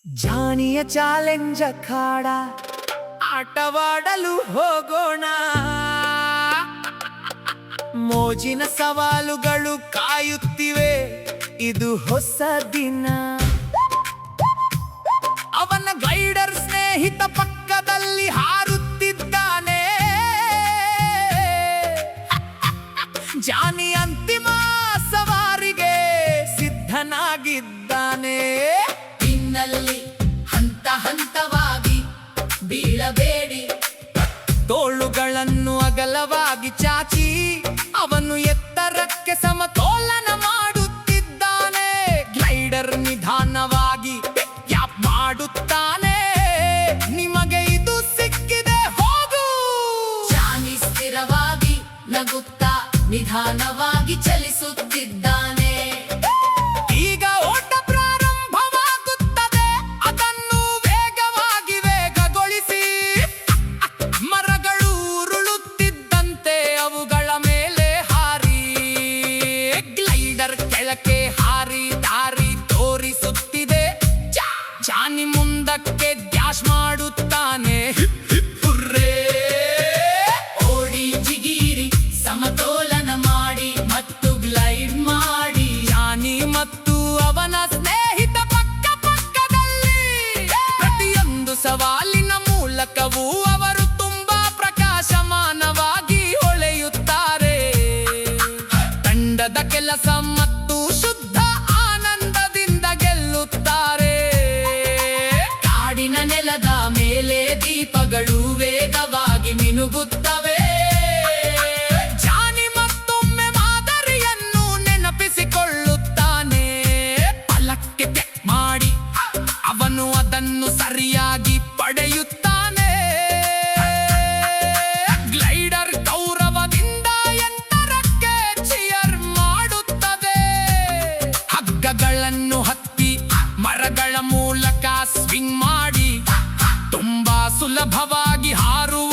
ಜಾನಿಯ challenge ಅಖಾಡ ಆಟವಾಡಲು ಹೋಗೋಣ. ಮೋಜಿನ ಸವಾಲುಗಳು ಕಾಯುತ್ತಿವೆ, ಇದು ಹೊಸ ದಿನ. ಅವನ ಗ್ಲೈಡರ್ ಸ್ನೇಹಿತ ಪಕ್ಕದಲ್ಲಿ ಹಾರುತ್ತಿದ್ದಾನೆ. ಜಾನಿ ಅಂತಿಮ ಸವಾರಿಗೆ ಸಿದ್ಧನಾಗಿದ್ದಾನೆ. ಇನ್ನಲ್ಲಿ ಹಂತ ಹಂತವಾಗಿ ಬೀಳಬೇಡಿ. ತೋಳುಗಳನ್ನು ಅಗಲವಾಗಿ ಚಾಚಿ ಅವನು ಎತ್ತರಕ್ಕೆ ಸಮತೋಲನ ಮಾಡುತ್ತಿದ್ದಾನೆ. ಗ್ಲೈಡರ್ ನಿಧಾನವಾಗಿ ಟ್ಯಾಪ್ ಮಾಡುತ್ತಾನೆ. ನಿಮಗೆ ಇದು ಸಿಕ್ಕಿದೆ, ಹೋಗು. ಜಾನಿ ಸ್ಥಿರವಾಗಿ ನಗುತ್ತಾ ನಿಧಾನವಾಗಿ ಚಲಿಸುತ್ತಿದ್ದಾನೆ. ಈಗ ಓಟ ಪ್ರಾರಂಭವಾಗುತ್ತದೆ, ಅದನ್ನು ವೇಗವಾಗಿ ವೇಗಗೊಳಿಸಿ. ಮರಗಳು ಉರುಳುತ್ತಿದ್ದಂತೆ ಅವುಗಳ ಮೇಲೆ ಹಾರಿ. ಗ್ಲೈಡರ್ ಕೆಳಕ್ಕೆ ಹಾರಿ ದಾರಿ ತೋರಿಸುತ್ತಿದೆ. ಜಾನಿ ಮುಂದಕ್ಕೆ ಡ್ಯಾಶ್ ಮಾಡುತ್ತಾನೆ. ಹುರ್ರೇ! ಓಡಿ ಜಿಗಿರಿ, ಸಮತೋಲನ ಮಾಡಿ ಮತ್ತು ಗ್ಲೈಡ್ ಮಾಡಿ. ಜಾನಿ ಮತ್ತು ಅವನ ಸ್ನೇಹಿತ ಪಕ್ಕ ಪಕ್ಕದಲ್ಲಿ. ಪ್ರತಿಯೊಂದು ಸವಾಲಿನ ಮೂಲಕವೂ ಅವರು ತುಂಬಾ ಪ್ರಕಾಶಮಾನವಾಗಿ ಹೊಳೆಯುತ್ತಾರೆ. ತಂಡದ ಕೆಲಸ ಮತ್ತು ಶುದ್ಧ ಆನಂದದಿಂದ ಗೆಲ್ಲುತ್ತಾರೆ. ಕಾಡಿನ ನೆಲದ ಮೇಲೆ ದೀಪಗಳು ವೇಗವಾಗಿ ಮಿನುಗುತ್ತವೆ. ಜಾನಿ ಮತ್ತೊಮ್ಮೆ ಮಾದರಿಯನ್ನು ನೆನಪಿಸಿಕೊಳ್ಳುತ್ತಾನೆ. ಫಲಕ್ಕೆ ಟೆಕ್ ಮಾಡಿ ಅವನು ಅದನ್ನು ಸರಿಯಾಗಿ ಪಡೆಯುತ್ತಾನೆ. ಗ್ಲೈಡರ್ ಗೌರವದಿಂದ ಎತ್ತರಕ್ಕೆ ಚಿಯರ್ ಮಾಡುತ್ತದೆ. ಹಗ್ಗಗಳನ್ನು ಹತ್ತಿ ಮರಗಳ ಮೂಲಕ ಸ್ವಿಂಗ್ ಮಾಡಿ ತುಂಬಾ ಸುಲಭವಾಗಿ ಹಾರುವ